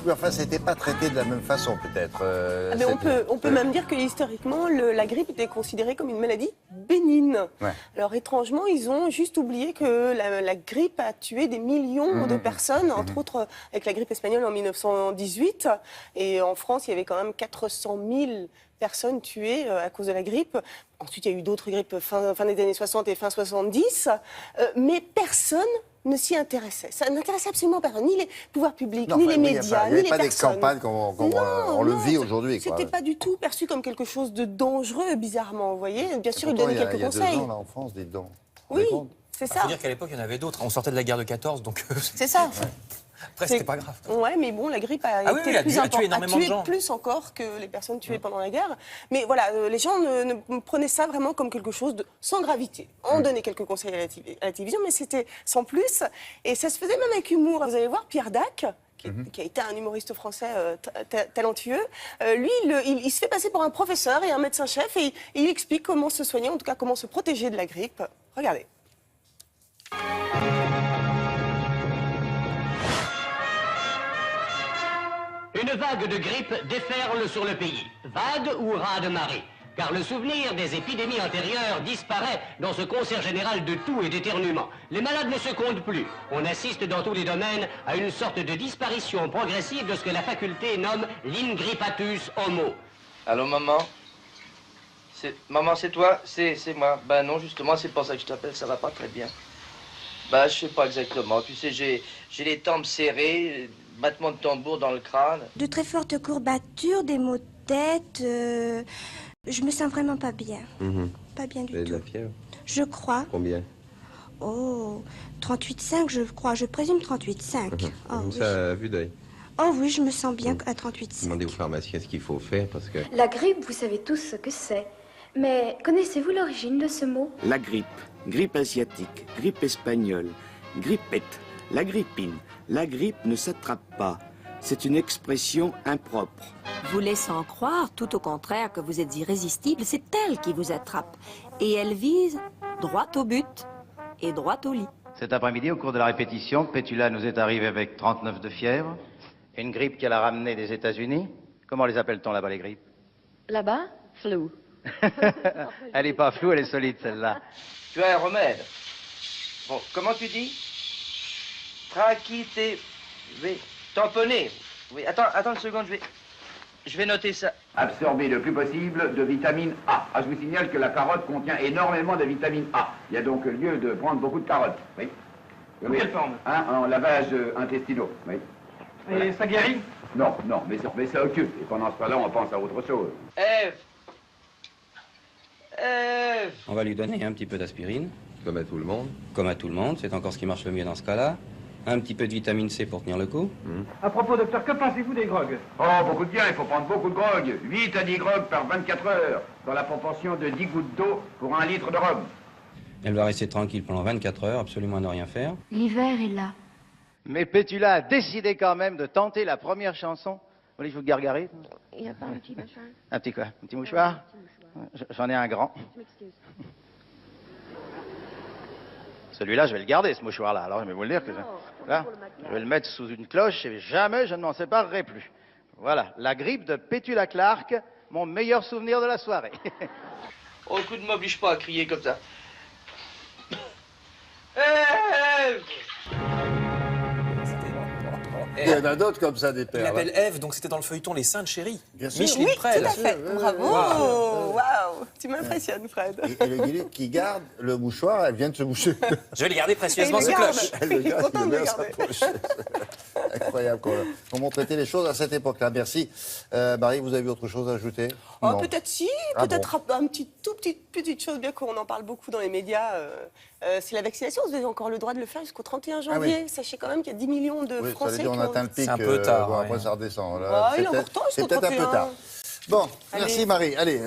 oui, enfin, c'était pas traité de la même façon, peut-être. Mais on peut même dire que historiquement, la grippe était considérée comme une maladie bénigne. Ouais. Alors étrangement, ils ont juste oublié que la grippe a tué des millions de personnes, entre autres avec la grippe espagnole en 1918. Et en France, il y avait quand même 400 000 personnes tuées à cause de la grippe. Ensuite, il y a eu d'autres grippes fin des années 60 et fin 70. Mais personne ne s'y intéressait. Ça n'intéressait absolument personne, ni les pouvoirs publics, ni les médias, ni les personnes. Il n'y avait pas des campagnes comme on le vit aujourd'hui. C'était pas du tout perçu comme quelque chose de dangereux, bizarrement, vous voyez. Bien sûr, il Pourtant, donnait quelques conseils. Il y a 2 ans, là, en France, dites donc. Oui, c'est Il ça. faut dire qu'à l'époque, il y en avait d'autres. On sortait de la guerre de 14, donc C'est ça. après, c'était pas grave. Ouais, mais bon, la grippe a oui, été oui, a plus tué importante, énormément de gens. plus encore que les personnes tuées pendant la guerre. Mais voilà, les gens ne prenaient ça vraiment comme quelque chose de sans gravité. On donnait quelques conseils à la télévision, mais c'était sans plus. Et ça se faisait même avec humour. Vous allez voir, Pierre Dac, qui a été un humoriste français talentueux, lui, il se fait passer pour un professeur et un médecin-chef et il explique comment se soigner, en tout cas comment se protéger de la grippe. Regardez. Une vague de grippe déferle sur le pays. Vague ou raz-de-marée? Car le souvenir des épidémies antérieures disparaît dans ce concert général de toux et d'éternuements. Les malades ne se comptent plus. On assiste dans tous les domaines à une sorte de disparition progressive de ce que la faculté nomme l'ingrippatus homo. Allô, maman? Maman, c'est toi? C'est moi. Ben non, justement, c'est pour ça que je t'appelle, ça va pas très bien. Ben, je sais pas exactement. Tu sais, j'ai les tempes serrées, battement de tambour dans le crâne. De très fortes courbatures, des maux de tête. Je me sens vraiment pas bien. Pas bien du tout. de la fièvre? Je crois. Combien? Oh, 38,5, je crois. Je présume 38,5. Oh, oui. Ça, à vue d'œil. Oh oui, je me sens bien à 38,5. Demandez au pharmacien ce qu'il faut faire parce que... La grippe, vous savez tous ce que c'est. Mais connaissez-vous l'origine de ce mot? La grippe, grippe asiatique, grippe espagnole, grippette, la grippine. La grippe ne s'attrape pas. C'est une expression impropre. Vous laissant croire, tout au contraire, que vous êtes irrésistible, c'est elle qui vous attrape. Et elle vise droit au but et droit au lit. Cet après-midi, au cours de la répétition, Pétula nous est arrivée avec 39 de fièvre. Une grippe qu'elle a ramenée des États-Unis. Comment les appelle-t-on là-bas, les grippes? Là-bas, flou. Elle n'est pas floue, elle est solide, celle-là. Tu as un remède. Bon, comment tu dis? Trachité... Tamponné. Oui, attends une seconde, je vais noter ça. Absorber le plus possible de vitamine A. Ah, je vous signale que la carotte contient énormément de vitamine A. Il y a donc lieu de prendre beaucoup de carottes. Oui. De quelle forme? En lavage intestinaux. Oui. Et ça guérit? Non, mais ça occupe. Et pendant ce temps-là, on pense à autre chose. Ève! On va lui donner un petit peu d'aspirine. Comme à tout le monde. Comme à tout le monde, c'est encore ce qui marche le mieux dans ce cas-là. Un petit peu de vitamine C pour tenir le coup. À propos, docteur, que pensez-vous des grogues? Oh, beaucoup de bien, il faut prendre beaucoup de grog. 8 à 10 grogs par 24 heures, dans la proportion de 10 gouttes d'eau pour 1 litre de rhum. Elle va rester tranquille pendant 24 heures, absolument à ne rien faire. L'hiver est là. Mais Pétula a décidé quand même de tenter la première chanson. Vous voulez que je vous gargarise? Il n'y a pas un petit mouchoir? Un petit quoi? Un petit mouchoir? J'en ai un grand. Je m'excuse. Celui-là, je vais le garder, ce mouchoir-là. Alors, je vais vous le dire que là, je vais le mettre sous une cloche et jamais je ne m'en séparerai plus. Voilà, la grippe de Pétula Clark, mon meilleur souvenir de la soirée. Oh, écoute, ne m'oblige pas à crier comme ça. Ève! Il y en a d'autres comme ça, des Il pères. l'appelle Ève, donc c'était dans le feuilleton Les Saintes Chéries. Bien sûr. Micheline Oui, Prel. tout à fait. Bravo. Waouh. Tu m'impressionnes, Fred. Et le Guillet qui garde le mouchoir, elle vient de se boucher. Je vais le garder précieusement, Et il ce le garde. cloche. Elle le garde, Content il de le le met dans sa garder. poche. Incroyable comment traiter les choses à cette époque-là. Merci. Marie, vous avez autre chose à ajouter? Oh, Non. peut-être si, Ah peut-être un petite chose, bien qu'on en parle beaucoup dans les médias, c'est la vaccination. Vous avez encore le droit de le faire jusqu'au 31 janvier. Sachez quand même qu'il y a 10 millions de Oui, ça veut Français dire on qui ont... atteint le pic. C'est un peu tard, Bon, ouais. après, ça redescend. Ah, il est encore temps C'est jusqu'au peut-être un peu 31. tard. Bon, Allez. merci Marie. Allez.